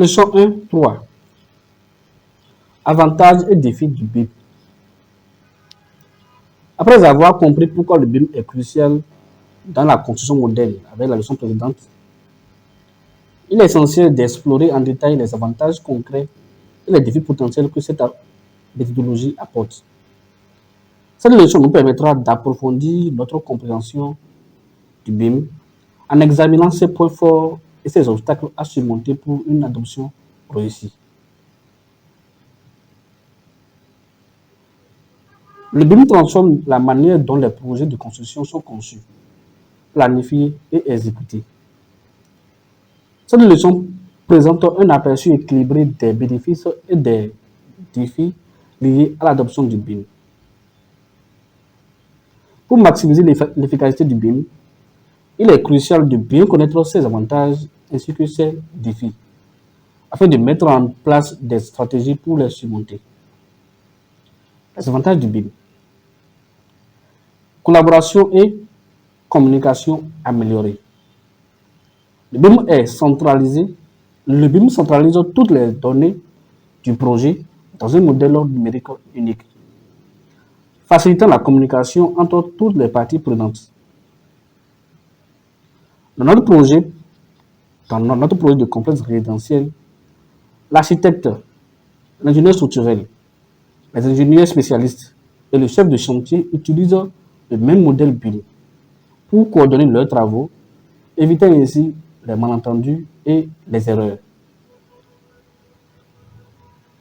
Leçon 1, 3. Avantages et défis du BIM. Après avoir compris pourquoi le BIM est crucial dans la construction moderne avec la leçon précédente, il est essentiel d'explorer en détail les avantages concrets et les défis potentiels que cette méthodologie apporte. Cette leçon nous permettra d'approfondir notre compréhension du BIM en examinant ses points forts et ses obstacles à surmonter pour une adoption réussie. Le BIM transforme la manière dont les projets de construction sont conçus, planifiés et exécutés. Cette leçon présente un aperçu équilibré des bénéfices et des défis liés à l'adoption du BIM. Pour maximiser l'efficacité du BIM, il est crucial de bien connaître ses avantages ainsi que ses défis, afin de mettre en place des stratégies pour les surmonter. Les avantages du BIM. Collaboration et communication améliorée. Le BIM est centralisé. Le BIM centralise toutes les données du projet dans un modèle numérique unique, facilitant la communication entre toutes les parties prenantes. Dans notre projet de complexe résidentiel, l'architecte, l'ingénieur structurel, les ingénieurs spécialistes et le chef de chantier utilisent le même modèle BIM pour coordonner leurs travaux, évitant ainsi les malentendus et les erreurs.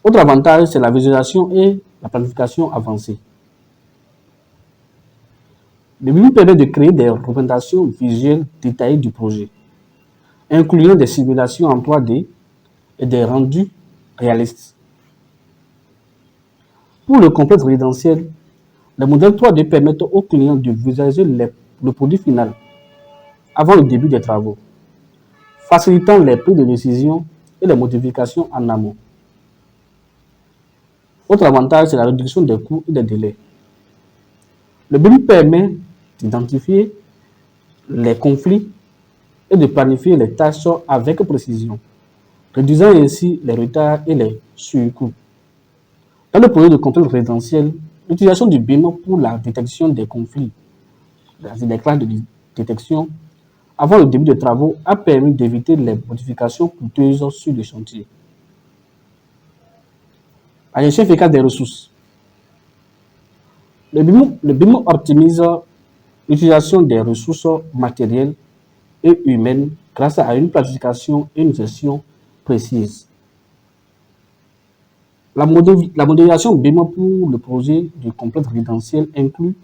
Autre avantage, c'est la visualisation et la planification avancée. Le BIM permet de créer des représentations visuelles détaillées du projet, incluant des simulations en 3D et des rendus réalistes. Pour le complexe résidentiel, les modèles 3D permettent aux clients de visualiser le produit final avant le début des travaux, facilitant les prises de décision et les modifications en amont. Autre avantage, c'est la réduction des coûts et des délais. Le BIM permet d'identifier les conflits et de planifier les tâches avec précision, réduisant ainsi les retards et les surcoûts. Dans le projet de complexe résidentiel, l'utilisation du BIM pour la détection des conflits, des classes de détection, avant le début des travaux, a permis d'éviter les modifications coûteuses sur le chantier. La gestion efficace des ressources. Le BIM optimise l'utilisation des ressources matérielles et humaines grâce à une planification et une gestion précise. La modélisation BIM pour le projet du complexe résidentiel inclut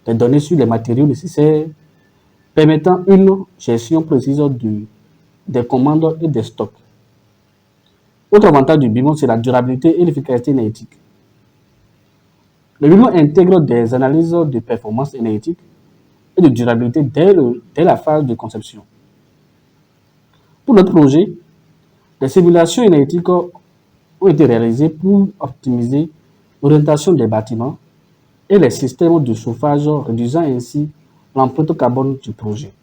des données sur les matériaux nécessaires, permettant une gestion précise des commandes et des stocks. Autre avantage du BIM, c'est la durabilité et l'efficacité énergétique. Le BIM intègre des analyses de performance énergétique et de durabilité dès la phase de conception. Pour notre projet, des simulations énergétiques ont été réalisées pour optimiser l'orientation des bâtiments et les systèmes de chauffage, réduisant ainsi l'empreinte carbone du projet.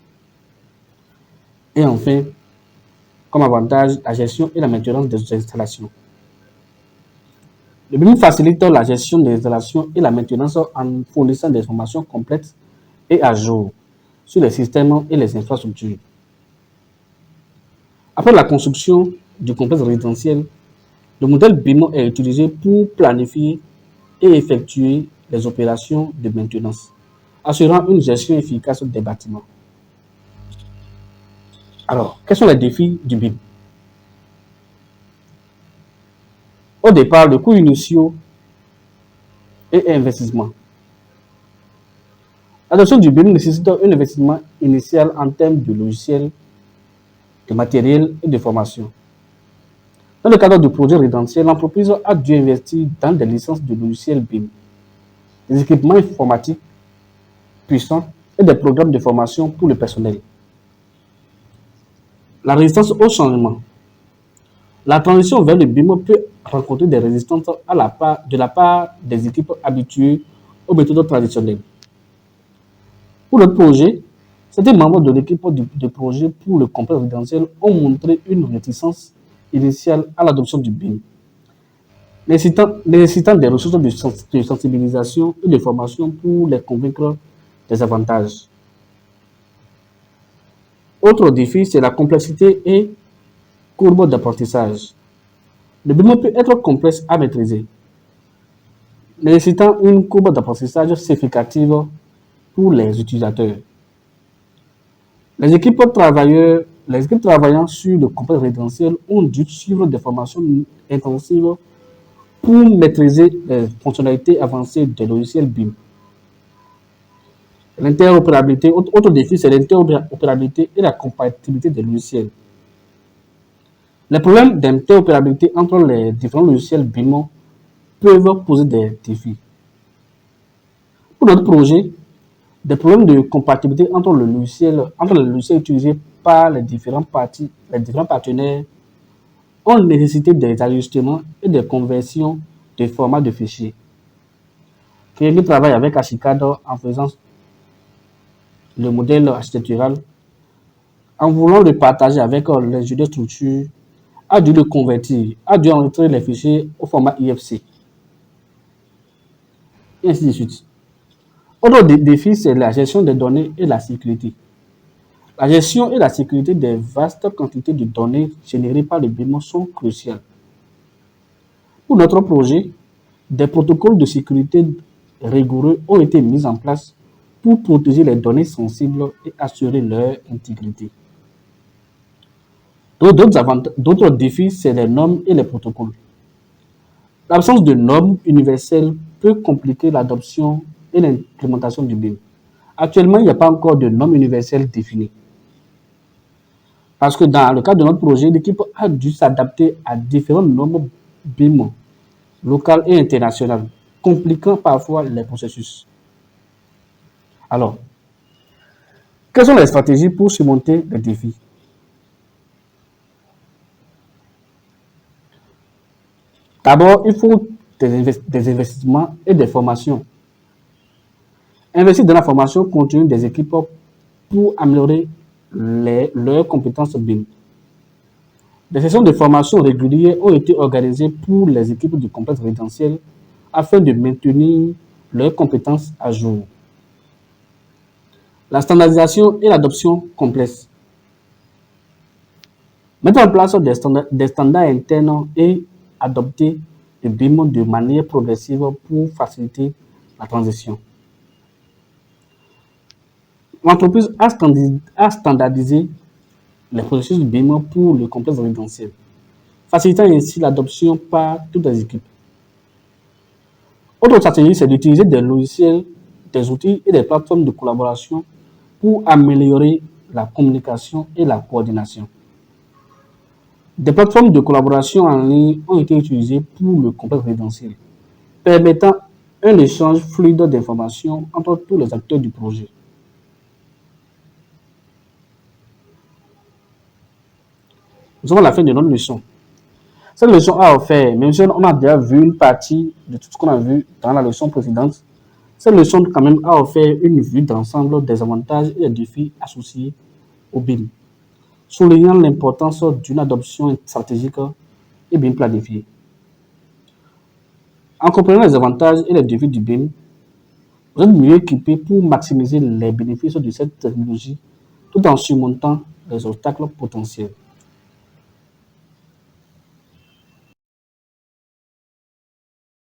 Et enfin, comme avantage, la gestion et la maintenance des installations. Le BIM facilite la gestion des installations et la maintenance en fournissant des informations complètes et à jour sur les systèmes et les infrastructures. Après la construction du complexe résidentiel, le modèle BIM est utilisé pour planifier et effectuer les opérations de maintenance, assurant une gestion efficace des bâtiments. Alors, quels sont les défis du BIM? Au départ, le coût initiaux et investissement. L'adoption du BIM nécessite un investissement initial en termes de logiciels, de matériel et de formation. Dans le cadre du projet résidentiel, l'entreprise a dû investir dans des licences de logiciels BIM, des équipements informatiques puissants et des programmes de formation pour le personnel. La résistance au changement. La transition vers le BIM peut rencontrer des résistances de la part des équipes habituées aux méthodes traditionnelles. Pour notre projet, certains membres de l'équipe de projet pour le complexe résidentiel ont montré une réticence initiale à l'adoption du BIM, nécessitant des ressources de sensibilisation et de formation pour les convaincre des avantages. Autre défi, c'est la complexité et courbe d'apprentissage. Le BIM peut être complexe à maîtriser, nécessitant une courbe d'apprentissage significative pour les utilisateurs. Les équipes travaillant sur le complexe résidentiel ont dû suivre des formations intensives pour maîtriser les fonctionnalités avancées des logiciels BIM. L'interopérabilité, autre défi, c'est l'interopérabilité et la compatibilité des logiciels. Les problèmes d'interopérabilité entre les différents logiciels BIM peuvent poser des défis. Pour notre projet, des problèmes de compatibilité entre les logiciels utilisés par les différents partenaires ont nécessité des ajustements et des conversions de formats de fichiers. Qui travaille avec Archicad en faisant le modèle architectural, en voulant le partager avec l'ingénieur structure, a dû le convertir, a dû enregistrer les fichiers au format IFC, et ainsi de suite. Autre défi, c'est la gestion des données et la sécurité. La gestion et la sécurité des vastes quantités de données générées par le BIM sont cruciales. Pour notre projet, des protocoles de sécurité rigoureux ont été mis en place pour protéger les données sensibles et assurer leur intégrité. D'autres défis, c'est les normes et les protocoles. L'absence de normes universelles peut compliquer l'adoption et l'implémentation du BIM. Actuellement, il n'y a pas encore de normes universelles définies. Parce que dans le cadre de notre projet, l'équipe a dû s'adapter à différentes normes BIM, locales et internationales, compliquant parfois les processus. Alors, quelles sont les stratégies pour surmonter les défis? D'abord, il faut des investissements et des formations. Investir dans la formation continue des équipes pour améliorer leurs compétences BIM. Des sessions de formation régulières ont été organisées pour les équipes du complexe résidentiel afin de maintenir leurs compétences à jour. La standardisation et l'adoption complexe. Mettre en place des standards internes et adopter le BIM de manière progressive pour faciliter la transition. L'entreprise a standardisé les processus BIM pour le complexe résidentiel, facilitant ainsi l'adoption par toutes les équipes. Autre stratégie, c'est d'utiliser des logiciels, des outils et des plateformes de collaboration pour améliorer la communication et la coordination. Des plateformes de collaboration en ligne ont été utilisées pour le complexe résidentiel, permettant un échange fluide d'informations entre tous les acteurs du projet. Nous sommes à la fin de notre leçon. Cette leçon a offert, même si on a déjà vu une partie de tout ce qu'on a vu dans la leçon précédente, cette leçon quand même a offert une vue d'ensemble des avantages et des défis associés au BIM, soulignant l'importance d'une adoption stratégique et bien planifiée. En comprenant les avantages et les défis du BIM, vous êtes mieux équipé pour maximiser les bénéfices de cette technologie tout en surmontant les obstacles potentiels.